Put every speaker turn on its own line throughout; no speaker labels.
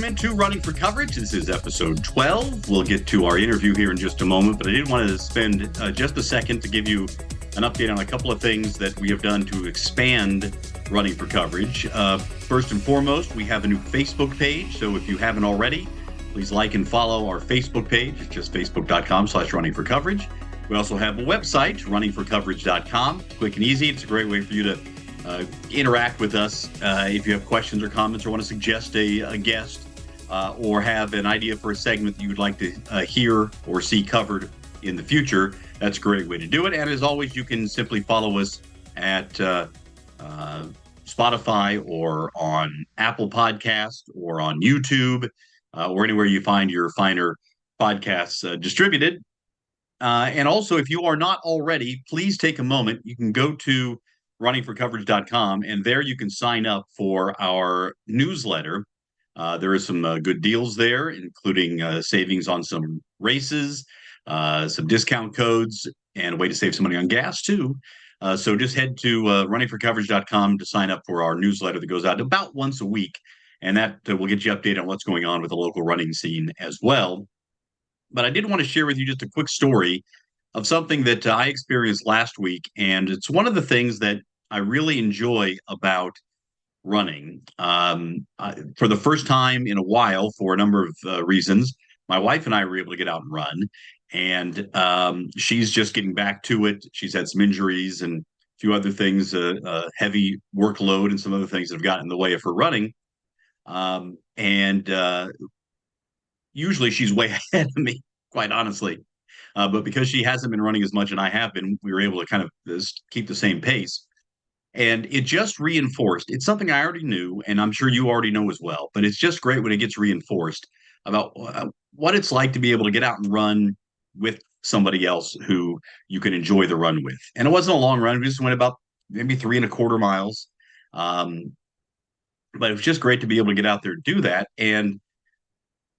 welcome into Running for Coverage. This is episode 12. We'll get to our interview here in just a moment, but I did want to spend just a second to give you an update on a couple of things that we have done to expand Running for Coverage. First and foremost, we have a new Facebook page, so if you haven't already, please like and follow our Facebook page. It's just facebook.com/runningforcoverage. We also have a website, runningforcoverage.com. Quick and easy. It's a great way for you to interact with us if you have questions or comments or want to suggest a guest or have an idea for a segment that you would like to hear or see covered in the future. That's a great way to do it. And as always, you can simply follow us at Spotify or on Apple Podcasts or on YouTube or anywhere you find your finer podcasts distributed. And also, if you are not already, please take a moment. You can go to runningforcoverage.com, and there you can sign up for our newsletter. There are some good deals there, including savings on some races, some discount codes, and a way to save some money on gas, too. So just head to runningforcoverage.com to sign up for our newsletter that goes out about once a week, and that will get you updated on what's going on with the local running scene as well. But I did want to share with you just a quick story of something that I experienced last week, and it's one of the things that I really enjoy about running. For the first time in a while, for a number of reasons, my wife and I were able to get out and run, and she's just getting back to it. She's had some injuries and a few other things, heavy workload and some other things that have gotten in the way of her running. And usually she's way ahead of me, quite honestly. But because she hasn't been running as much and I have been, we were able to kind of keep the same pace. And it just reinforced. It's something I already knew, and I'm sure you already know as well. But it's just great when it gets reinforced about what it's like to be able to get out and run with somebody else who you can enjoy the run with. And it wasn't a long run. We just went about maybe 3.25 miles. But it was just great to be able to get out there and do that. And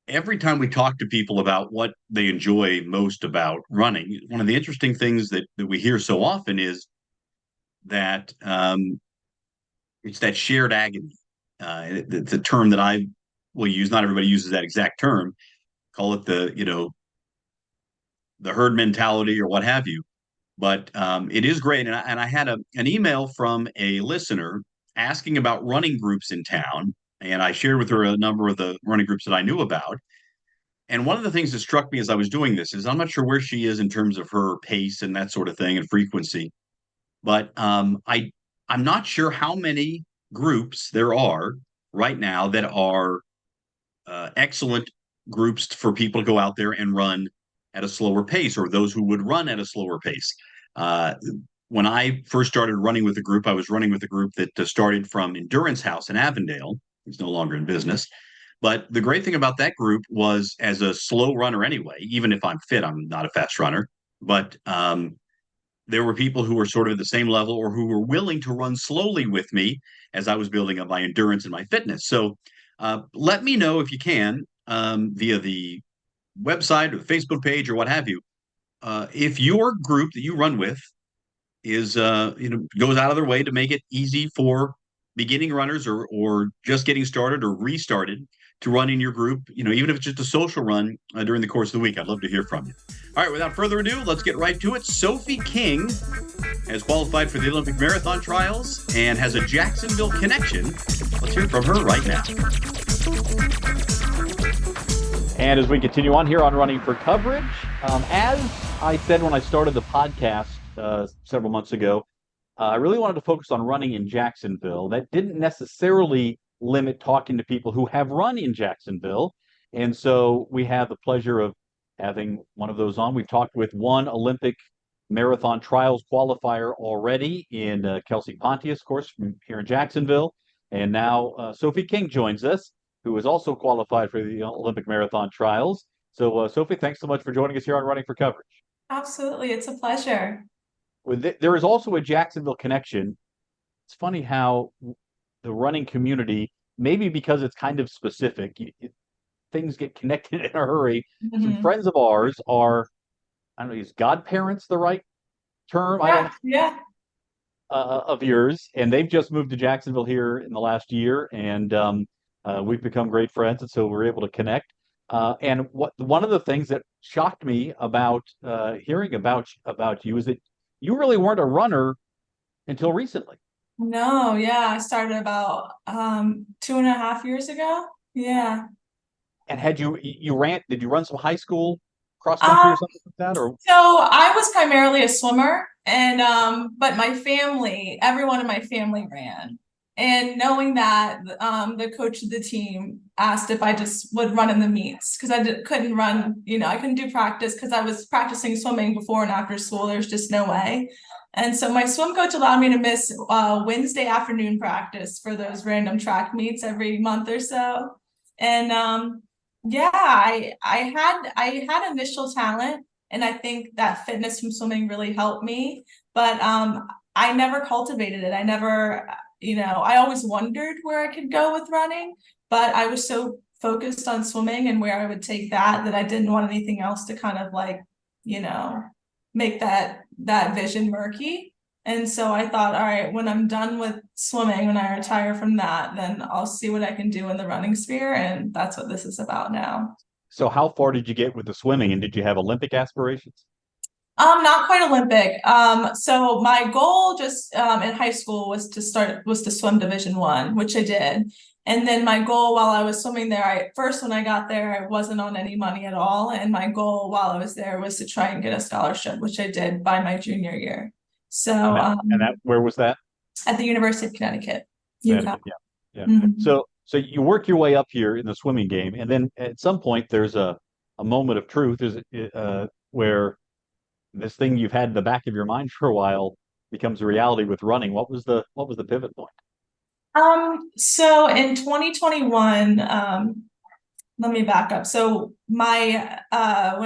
every time we talk to people about what they enjoy most about running, one of the interesting things that we hear so often is that it's that shared agony. The term that I will use, not everybody uses that exact term, call it the herd mentality or what have you. But it is great. And I had an email from a listener asking about running groups in town. And I shared with her a number of the running groups that I knew about. And one of the things that struck me as I was doing this is I'm not sure where she is in terms of her pace and that sort of thing and frequency. But I'm not sure how many groups there are right now that are excellent groups for people to go out there and run at a slower pace, or those who would run at a slower pace. When I first started running with a group, I was running with a group that started from Endurance House in Avondale. It's no longer in business. But the great thing about that group was, as a slow runner anyway, even if I'm fit, I'm not a fast runner. But there were people who were sort of at the same level or who were willing to run slowly with me as I was building up my endurance and my fitness. So let me know if you can via the website or the Facebook page or what have you. If your group that you run with is goes out of their way to make it easy for beginning runners or just getting started or restarted to run in your group, even if it's just a social run during the course of the week. I'd love to hear from you. All right, without further ado, let's get right to it. Sophie King has qualified for the Olympic marathon trials and has a Jacksonville connection. Let's hear from her right now.
And as we continue on here on Running for Coverage, as I said when I started the podcast several months ago, I really wanted to focus on running in Jacksonville. That didn't necessarily limit talking to people who have run in Jacksonville. And so we have the pleasure of having one of those on. We've talked with one Olympic marathon trials qualifier already in Kelsey Pontius, of course, from here in Jacksonville. And now Sophie King joins us, who is also qualified for the Olympic marathon trials. So Sophie, thanks so much for joining us here on Running for Coverage.
Absolutely. It's a pleasure.
There is also a Jacksonville connection. It's funny how the running community, maybe because it's kind of specific, things get connected in a hurry.
Mm-hmm.
Some friends of ours are, I don't know, is godparents the right term?
Yeah.
Of yours, and they've just moved to Jacksonville here in the last year, and We've become great friends, and so we're able to connect. And one of the things that shocked me about hearing about you is that you really weren't a runner until recently.
No, yeah, I started about 2.5 years ago. Yeah.
And had you ran? Did you run some high school cross country
Um,
or something like that? Or
so I was primarily a swimmer, and but everyone in my family ran. And knowing that, the coach of the team asked if I just would run in the meets because couldn't run, I couldn't do practice because I was practicing swimming before and after school. There's just no way. And so my swim coach allowed me to miss Wednesday afternoon practice for those random track meets every month or so. And yeah, I had initial talent, and I think that fitness from swimming really helped me. But I never cultivated it. I never, I always wondered where I could go with running, but I was so focused on swimming and where I would take that I didn't want anything else to kind of like, you know, make that vision murky. And so I thought, all right, when I'm done with swimming, when I retire from that, then I'll see what I can do in the running sphere. And that's what this is about now.
so, how far did you get with the swimming, and did you have Olympic aspirations?
Not quite Olympic. So my goal just in high school was to swim Division 1, which I did. And then my goal while I was swimming there, when I got there, I wasn't on any money at all. And my goal while I was there was to try and get a scholarship, which I did by my junior year. So
And that where was that?
at the University of Connecticut, UConn.
Connecticut. Yeah, yeah.
Mhm.
So you work your way up here in the swimming game, and then at some point there's a moment of truth, is where this thing you've had in the back of your mind for a while becomes a reality with running. What was the pivot point?
So in 2021, let me back up. So when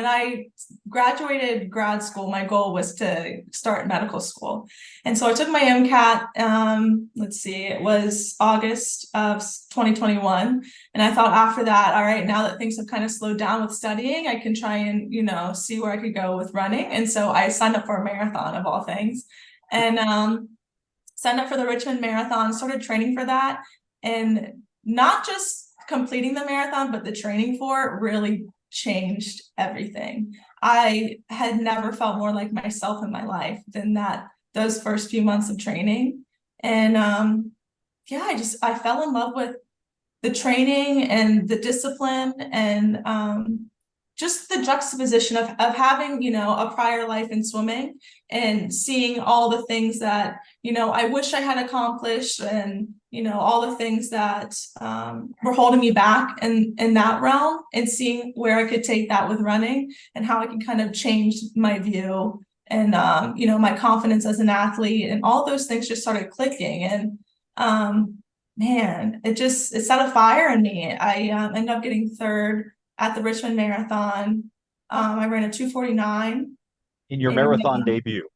I graduated grad school, my goal was to start medical school. And so I took my MCAT, let's see, it was August of 2021. And I thought after that, all right, now that things have kind of slowed down with studying, I can try and, see where I could go with running. And so I signed up for a marathon of all things. And signed up for the Richmond Marathon, started training for that. And not just completing the marathon, but the training for it really changed everything. I had never felt more like myself in my life than those first few months of training. And yeah, I fell in love with the training and the discipline and just the juxtaposition of having, a prior life in swimming and seeing all the things that, I wish I had accomplished and, all the things that were holding me back in that realm and seeing where I could take that with running and how I can kind of change my view and, my confidence as an athlete and all those things just started clicking. And man, it set a fire in me. I ended up getting third at the Richmond Marathon. I ran a 2:49
In your
and
marathon debut?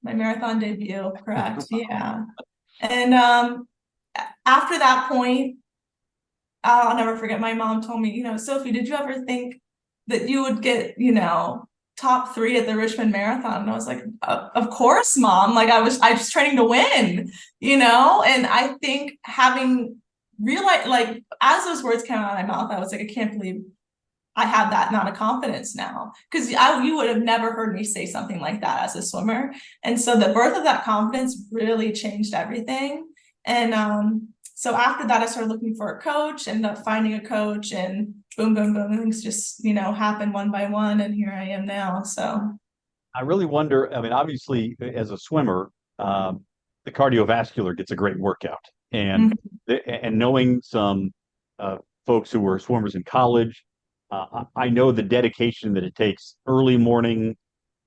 my marathon debut, correct? Yeah. And after that point, I'll never forget my mom told me, Sophie, did you ever think that you would get, top 3 at the Richmond Marathon? And I was like, of course, mom. Like I was training to win, and I think having realized, like, as those words came out of my mouth, I was like, I can't believe I have that amount of confidence now, because you would have never heard me say something like that as a swimmer. And so the birth of that confidence really changed everything. And so after that, I started looking for a coach, ended up finding a coach, and boom, boom, boom, things just, happened one by one. And here I am now. So
I really wonder. I mean, obviously, as a swimmer, the cardiovascular gets a great workout, and
mhm.
and knowing some folks who were swimmers in college, I know the dedication that it takes. Early morning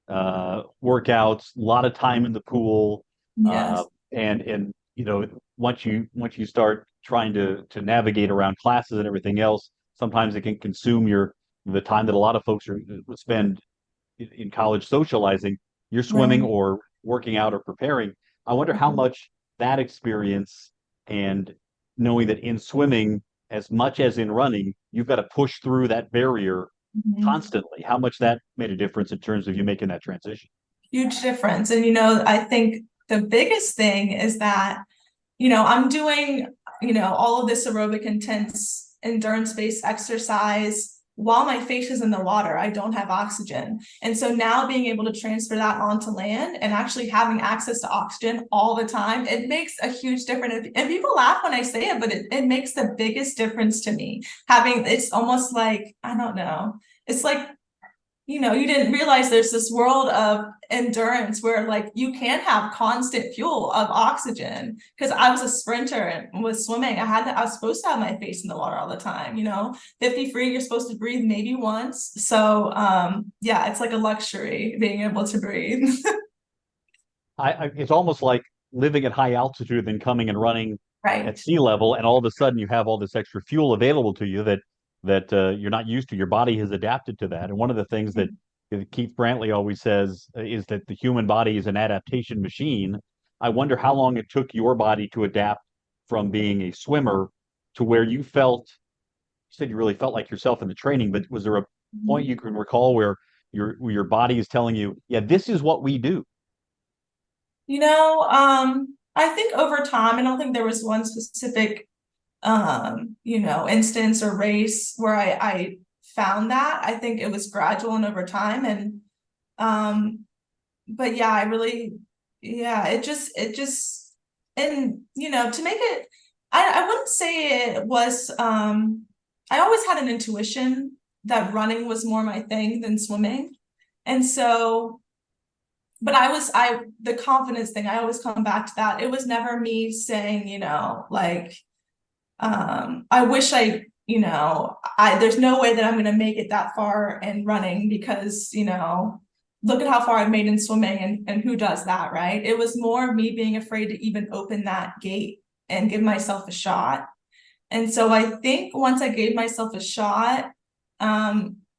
workouts, a lot of time in the pool, uh,
Yes,
and once you start trying to navigate around classes and everything else, sometimes it can consume the time that a lot of folks would spend in college socializing. You're swimming
right.
or working out or preparing. I wonder how much that experience and knowing that in swimming, as much as in running, you've got to push through that barrier
Mhm.
constantly. How much that made a difference in terms of you making that transition?
Huge difference. And, I think the biggest thing is that I'm doing, all of this aerobic intense endurance-based exercise while my face is in the water. I don't have oxygen. And so now being able to transfer that onto land and actually having access to oxygen all the time, it makes a huge difference. And people laugh when I say it, but it makes the biggest difference to me. It's almost like, I don't know, it's like, you didn't realize there's this world of endurance where like you can have constant fuel of oxygen. Because I was a sprinter and was swimming, I was supposed to have my face in the water all the time. 50 free, you're supposed to breathe maybe once. So yeah, it's like a luxury being able to breathe.
It's almost like living at high altitude, then coming and running
Right.
at sea level, and all of a sudden you have all this extra fuel available to you that you're not used to. Your body has adapted to that. And one of the things that Keith Brantley always says is that the human body is an adaptation machine. I wonder how long it took your body to adapt from being a swimmer to where you said you really felt like yourself in the training, but was there a point you can recall where your body is telling you, yeah, this is what we do?
I think over time, I don't think there was one specific instance or race where I found that. I think it was gradual and over time. And but yeah, it just and to make it, I wouldn't say it was I always had an intuition that running was more my thing than swimming. And so but the confidence thing, I always come back to that. It was never me saying, like, I wish there's no way that I'm going to make it that far in running because, look at how far I've made in swimming and who does that, right? It was more me being afraid to even open that gate and give myself a shot. And so I think once I gave myself a shot,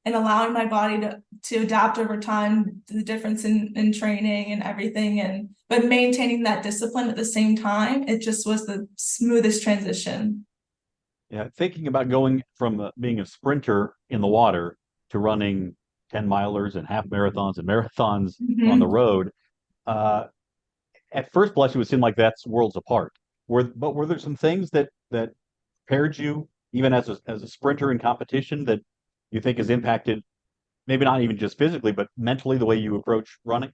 and allowing my body to adapt over time to the difference in training and everything, but maintaining that discipline at the same time, it just was the smoothest transition.
Yeah, thinking about going from being a sprinter in the water to running 10 milers and half marathons and marathons on the road, at first blush, it would seem like that's worlds apart. But were there some things that prepared you, even as a sprinter in competition, that you think has impacted, maybe not even just physically, but mentally, the way you approach running?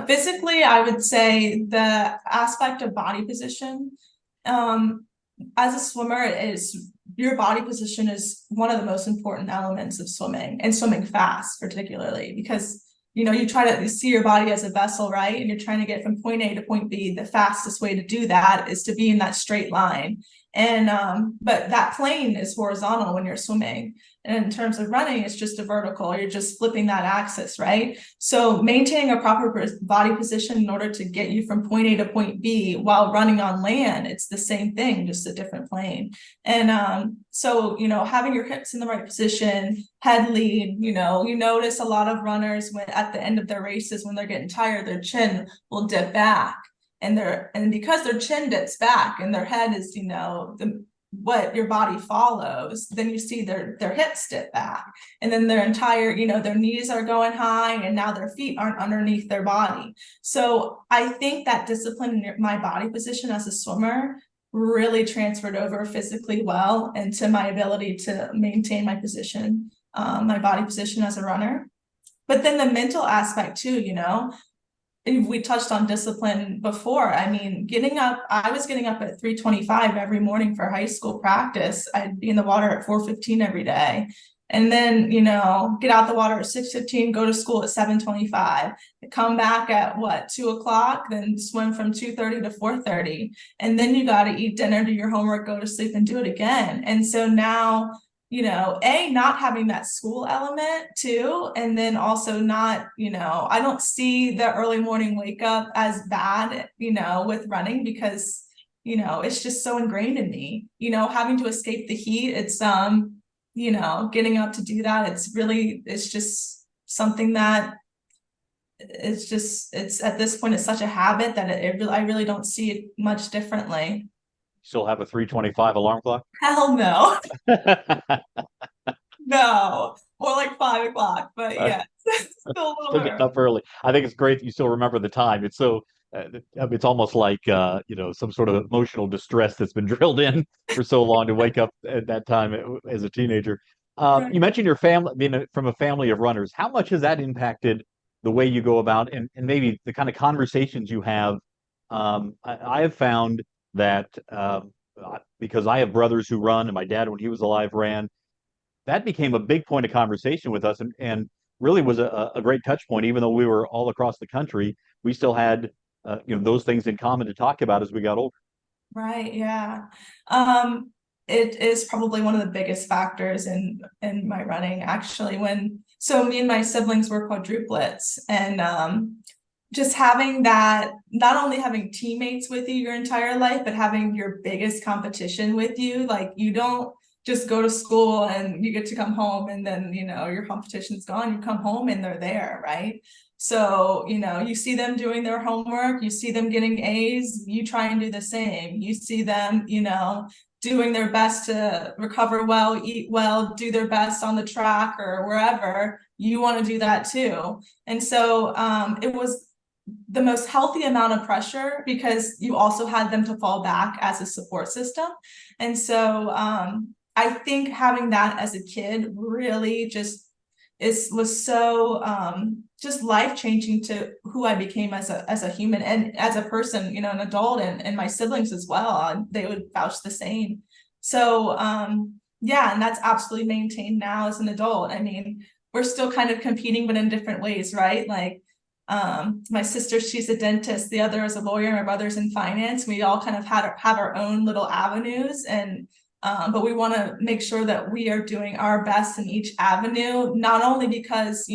Physically, I would say the aspect of body position. As a swimmer, your body position is one of the most important elements of swimming, and swimming fast, particularly because you try to see your body as a vessel, right? And you're trying to get from point A to point B. The fastest way to do that is to be in that straight line. And but that plane is horizontal when you're swimming. And in terms of running, it's just a vertical. You're just flipping that axis, right? So maintaining a proper body position in order to get you from point A to point B while running on land, it's the same thing, just a different plane. And so having your hips in the right position, head lead, you notice a lot of runners when at the end of their races, when they're getting tired, their chin will dip back. And because their chin dips back and their head is, what your body follows, then you see their hips dip back, and then their entire, their knees are going high, and now their feet aren't underneath their body. So I think that discipline in my body position as a swimmer really transferred over physically well into my ability to maintain my position, my body position as a runner. But then the mental aspect too, we touched on discipline before. I mean, I was getting up at 3:25 every morning for high school practice. I'd be in the water at 4:15 every day. And then, get out the water at 6:15, go to school at 7:25, come back at 2:00, then swim from 2:30 to 4:30. And then you got to eat dinner, do your homework, go to sleep, and do it again. And so now, not having that school element too, and then also not, I don't see the early morning wake up as bad, with running, because, it's just so ingrained in me, having to escape the heat. It's, getting up to do that. It's just something that it's at this point, it's such a habit that I really don't see it much differently.
Still have a 3:25 alarm clock?
Hell no. No, more like 5 o'clock, but yeah, still a little
Still getting up early. I think it's great that you still remember the time. It's so it's almost like some sort of emotional distress that's been drilled in for so long to wake up at that time as a teenager.
Right.
You mentioned your family being from a family of runners. How much has that impacted the way you go about and maybe the kind of conversations you have? I have found that because I have brothers who run, and my dad, when he was alive, ran. That became a big point of conversation with us, and really was a great touch point. Even though we were all across the country, we still had those things in common to talk about as we got older.
Right, yeah. It is probably one of the biggest factors in my running, actually. So me and my siblings were quadruplets, and just having that, not only having teammates with you your entire life, but having your biggest competition with you. Like, you don't just go to school and you get to come home and then, your competition's gone. You come home and they're there, right? So, you see them doing their homework, you see them getting A's, you try and do the same. You see them, doing their best to recover well, eat well, do their best on the track or wherever. You want to do that too. And so it was the most healthy amount of pressure because you also had them to fall back as a support system. And so I think having that as a kid really just was so just life-changing to who I became as a human and as a person, an adult, and my siblings as well. They would vouch the same. So yeah, and that's absolutely maintained now as an adult. I mean, we're still kind of competing, but in different ways, right? Like my sister, she's a dentist, the other is a lawyer, my brother's in finance. We all kind of have our own little avenues, and but we want to make sure that we are doing our best in each avenue, not only because,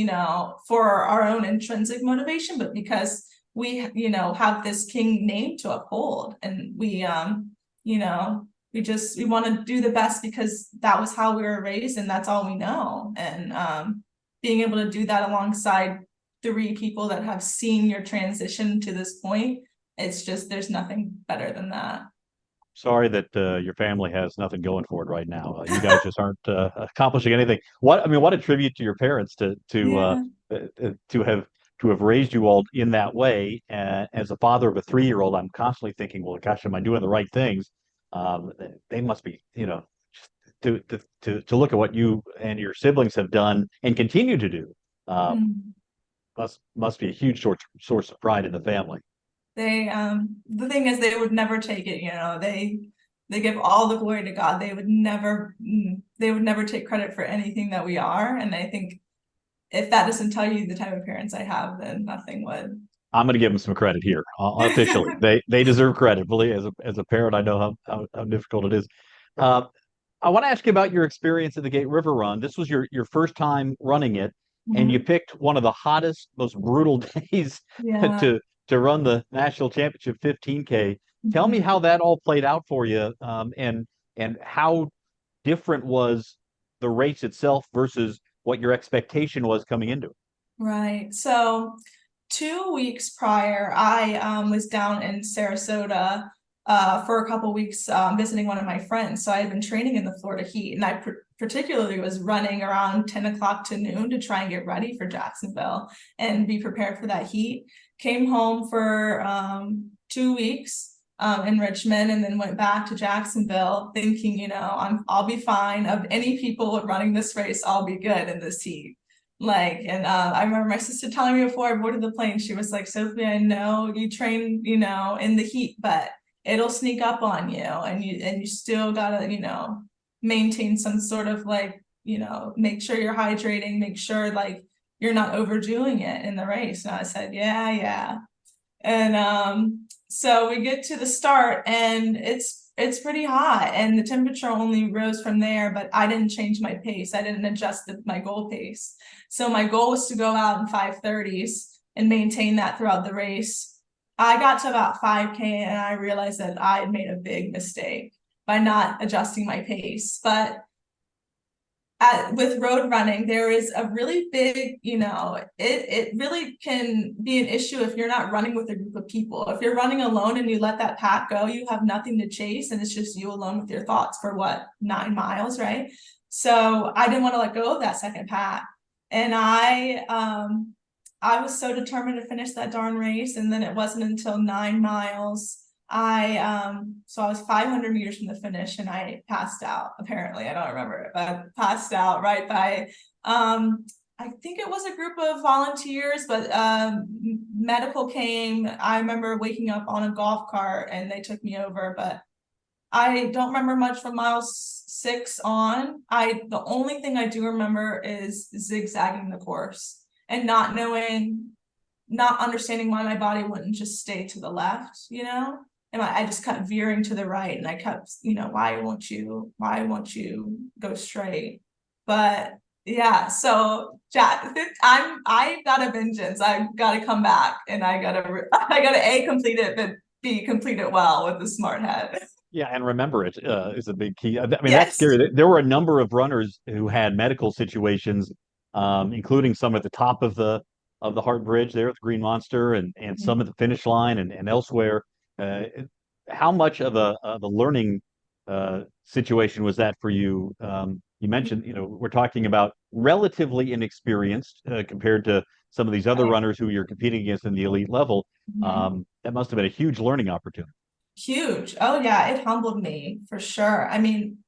for our own intrinsic motivation, but because we, have this King name to uphold. And we, we want to do the best because that was how we were raised and that's all we know. And being able to do that alongside three people that have seen your transition to this point, it's just, there's nothing better than that.
Sorry that your family has nothing going for it right now. You guys just aren't accomplishing anything. What a tribute to your parents
Yeah.
to have raised you all in that way. As a father of a 3-year-old, I'm constantly thinking, well, gosh, am I doing the right things? They must be, to look at what you and your siblings have done and continue to do.
Mm.
Must be a huge source of pride in the family.
They the thing is they would never take it, they give all the glory to God. They would never take credit for anything that we are. And I think if that doesn't tell you the type of parents I have, then nothing would.
I'm going to give them some credit here officially. They deserve credit. Really, as a parent, I know how difficult it is. Uh, I want to ask you about your experience at the Gate River Run. This was your first time running it, and you
Mhm.
picked one of the hottest, most brutal days
Yeah.
to run the national championship 15K. Tell me
Mhm.
how that all played out for you, and how different was the race itself versus what your expectation was coming into it.
Right. So 2 weeks prior, I was down in Sarasota for a couple weeks visiting one of my friends. So I had been training in the Florida heat, and I particularly was running around 10 o'clock to noon to try and get ready for Jacksonville and be prepared for that heat. Came home for 2 weeks in Richmond, and then went back to Jacksonville thinking, I'll be fine. Of any people running this race, I'll be good in this heat. Like, and I remember my sister telling me before I boarded the plane, she was like, Sophie, I know you train, in the heat, but it'll sneak up on you, and you still gotta, maintain some sort of like, make sure you're hydrating, make sure like you're not overdoing it in the race. And I said, yeah, yeah. And so we get to the start and it's pretty hot and the temperature only rose from there, but I didn't change my pace. I didn't adjust my goal pace. So my goal was to go out in 5:30s and maintain that throughout the race. I got to about 5K and I realized that I had made a big mistake by not adjusting my pace. But with road running, there is a really big, it really can be an issue if you're not running with a group of people. If you're running alone and you let that pack go, you have nothing to chase, and it's just you alone with your thoughts for 9 miles, right? So I didn't want to let go of that second pack. And I was so determined to finish that darn race, and then it wasn't until 9 miles. So I was 500 meters from the finish, and I passed out. Apparently, I don't remember it, but I passed out right by. I think it was a group of volunteers, but medical came. I remember waking up on a golf cart, and they took me over, but I don't remember much from mile 6 on. The only thing I do remember is zigzagging the course and not understanding why my body wouldn't just stay to the left, and I just kept veering to the right, and I kept, why won't you go straight? But yeah, so Jack, I got a vengeance. I got to come back, and I got to A, complete it, but B, complete it well with the smart head.
Yeah, and remember it is a big key. I mean, that's
Yes.
scary. There were a number of runners who had medical situations, including some at the top of the Hart Bridge there at the Green Monster, and some at the finish line and elsewhere. Uh, how much of the learning situation was that for you? You mentioned, we're talking about relatively inexperienced compared to some of these other
Right.
runners who you're competing against in the elite level.
Mhm.
That must have been a huge learning opportunity.
Huge. Oh yeah, it humbled me for sure. I mean,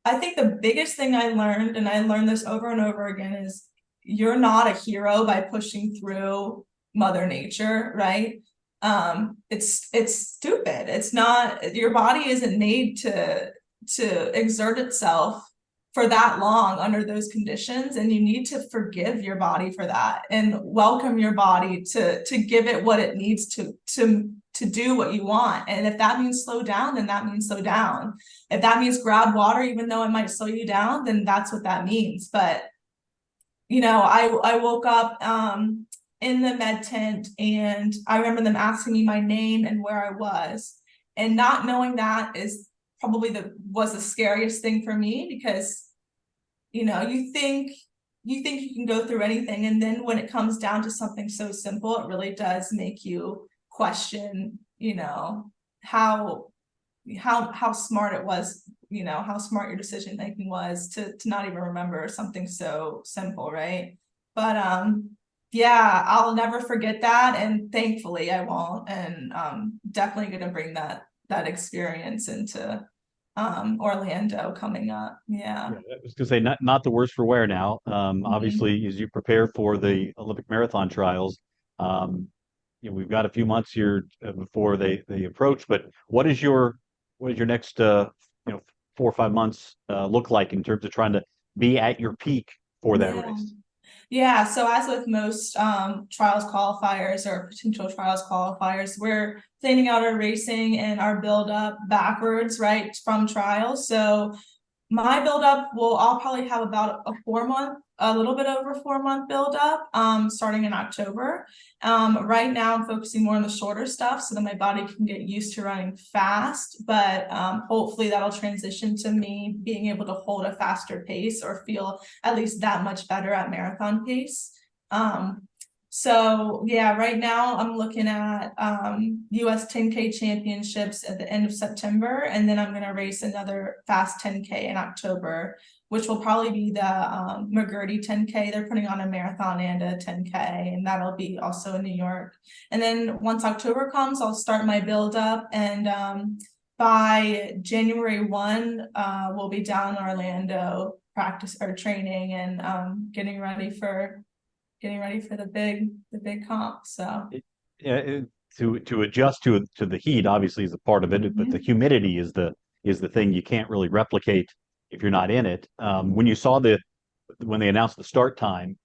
I think the biggest thing I learned, and I learned this over and over again, is you're not a hero by pushing through Mother Nature, right? It's stupid. It's not, your body isn't made to exert itself for that long under those conditions, and you need to forgive your body for that and welcome your body to give it what it needs to do what you want. And if that means slow down, then that means slow down. If that means grab water, even though it might slow you down, then that's what that means. But I woke up in the med tent, and I remember them asking me my name and where I was, and not knowing that is probably was the scariest thing for me, because you think you can go through anything, and then when it comes down to something so simple, it really does make you question how smart it was, how smart your decision making was to not even remember something so simple, right? But yeah, I'll never forget that, and thankfully I won't. And definitely gonna bring that experience into Orlando coming up. Yeah.
Yeah, I was going to say not the worse for wear now.
Mhm.
Obviously, as you prepare for the Olympic marathon trials, we've got a few months here before they approach. But what is your next 4 or 5 months look like in terms of trying to be at your peak for that
Yeah.
race?
Yeah, so as with most trials qualifiers or potential trials qualifiers, we're planning out our racing and our build up backwards, right, from trials. So my build up I'll probably have about a little bit over 4 month build up, starting in October. Right now I'm focusing more on the shorter stuff so that my body can get used to running fast, but hopefully that'll transition to me being able to hold a faster pace or feel at least that much better at marathon pace. So yeah, right now I'm looking at US 10K championships at the end of September, and then I'm gonna race another fast 10K in October, which will probably be the McGurty 10K. They're putting on a marathon and a 10K, and that'll be also in New York. And then once October comes, I'll start my build up, and by January 1, we'll be down in Orlando practice or training, and getting ready for the big comp. So
Yeah, to adjust to the heat obviously is a part of it, but the
Mhm.
humidity is the thing you can't really replicate if you're not in it. When you saw when they announced the start time,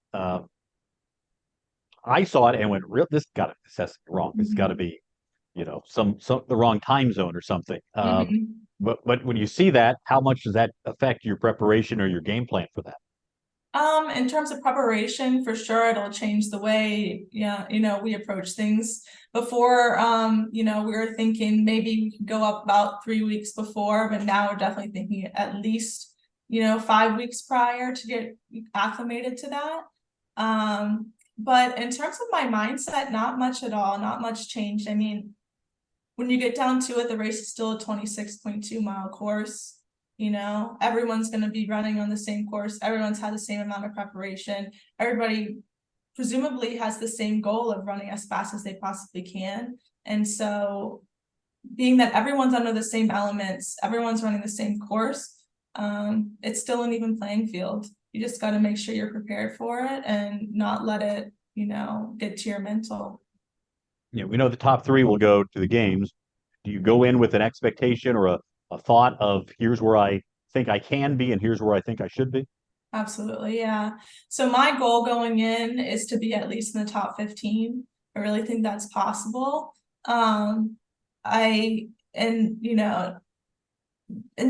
I saw it and went, "Real, this has to be wrong. It's got to
Mhm.
be, some the wrong time zone or something."
Mhm.
But when you see that, how much does that affect your preparation or your game plan for that?
In terms of preparation, for sure, it'll change the way, yeah, we approach things. Before, we were thinking maybe we could go up about 3 weeks before, but now we're definitely thinking at least, 5 weeks prior to get acclimated to that. But in terms of my mindset, not much at all, not much changed. I mean, when you get down to it, the race is still a 26.2 mile course. Everyone's going to be running on the same course. Everyone's had the same amount of preparation. Everybody presumably has the same goal of running as fast as they possibly can. And so being that everyone's under the same elements, everyone's running the same course, it's still an even playing field. You just got to make sure you're prepared for it and not let it, get to your mental.
Yeah, we know the top three will go to the games. Do you go in with an expectation or a thought of here's where I think I can be and here's where I think I should be?
Absolutely, yeah. So my goal going in is to be at least in the top 15. I really think that's possible. In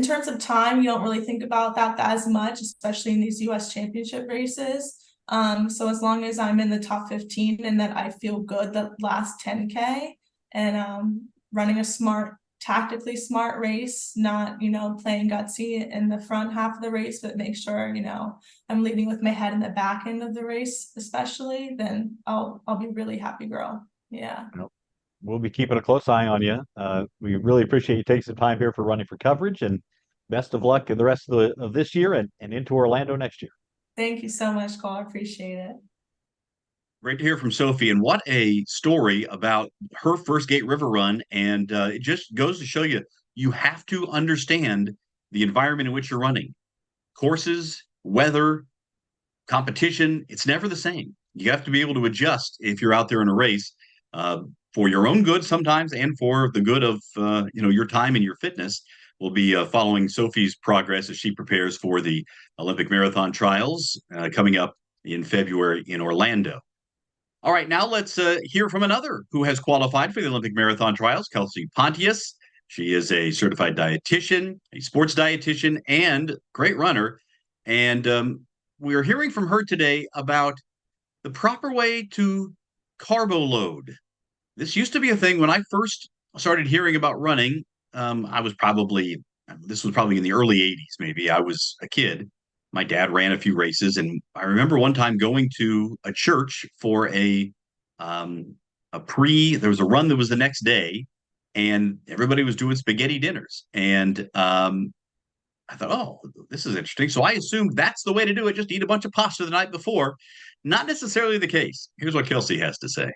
terms of time, you don't really think about that as much, especially in these US championship races. So as long as I'm in the top 15 and that I feel good the last 10K and running a tactically smart race, not, playing gutsy in the front half of the race, but make sure, I'm leading with my head in the back end of the race, especially, then I'll be really happy, girl. Yeah.
We'll be keeping a close eye on you. We really appreciate you taking some time here for Running for Coverage, and best of luck in the rest of this year and into Orlando next year.
Thank you so much, Cole. I appreciate it.
Great to hear from Sophie, and what a story about her first Gate River run. And it just goes to show you, you have to understand the environment in which you're running. Courses, weather, competition, it's never the same. You have to be able to adjust if you're out there in a race for your own good sometimes and for the good of your time and your fitness. We'll be following Sophie's progress as she prepares for the Olympic Marathon Trials coming up in February in Orlando. All right, now let's hear from another who has qualified for the Olympic Marathon Trials, Kelsey Pontius. She is a certified dietitian, a sports dietitian, and great runner. And we are hearing from her today about the proper way to carbo load. This used to be a thing when I first started hearing about running. This was probably in the early 80s, maybe. I was a kid. My dad ran a few races, and I remember one time going to a church for there was a run that was the next day, and everybody was doing spaghetti dinners. And I thought, oh, this is interesting. So I assumed that's the way to do it. Just eat a bunch of pasta the night before. Not necessarily the case. Here's what Kelsey has to say.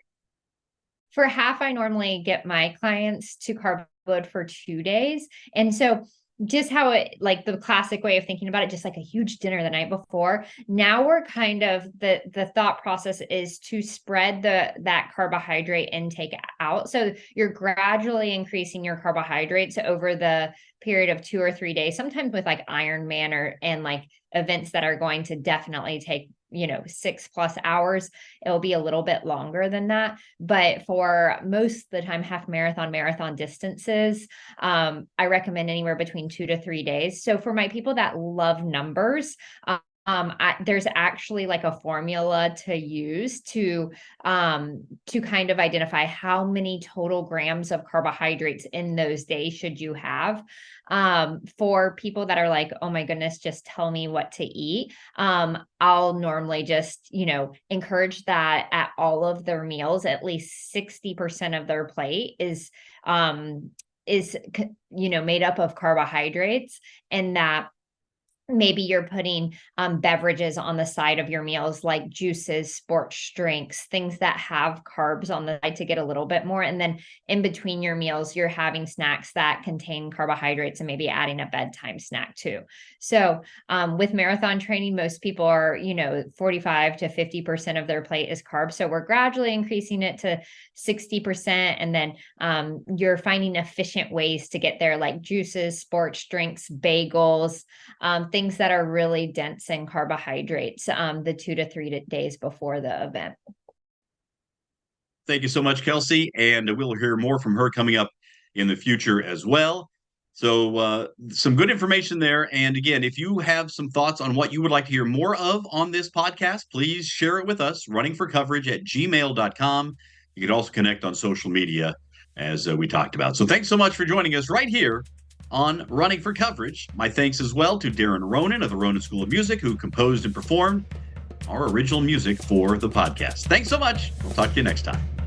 For half, I normally get my clients to carb load for 2 days. And so just how it, like the classic way of thinking about it, just like a huge dinner the night before. Now we're kind of, the thought process is to spread that carbohydrate intake out. So you're gradually increasing your carbohydrates over the period of 2 or 3 days, sometimes with like Ironman and like events that are going to definitely take 6+ hours. It'll be a little bit longer than that. But for most of the time, half marathon distances, I recommend anywhere between 2 to 3 days. So for my people that love numbers, there's actually like a formula to use to kind of identify how many total grams of carbohydrates in those days should you have. For people that are like, oh my goodness, just tell me what to eat. I'll normally just, encourage that at all of their meals, at least 60% of their plate is made up of carbohydrates, and that maybe you're putting beverages on the side of your meals, like juices, sports drinks, things that have carbs on the side to get a little bit more. And then in between your meals, you're having snacks that contain carbohydrates and maybe adding a bedtime snack too. So with marathon training, most people are, 45 to 50% of their plate is carbs. So we're gradually increasing it to 60%. And then you're finding efficient ways to get there, like juices, sports drinks, bagels, things that are really dense in carbohydrates, the 2 to 3 days before the event.
Thank you so much, Kelsey. And we'll hear more from her coming up in the future as well. So some good information there. And again, if you have some thoughts on what you would like to hear more of on this podcast, please share it with us, runningforcoverage@gmail.com. You can also connect on social media, as we talked about. So thanks so much for joining us right here on Running for Coverage. My thanks as well to Darren Ronan of the Ronan School of Music, who composed and performed our original music for the podcast. Thanks so much. We'll talk to you next time.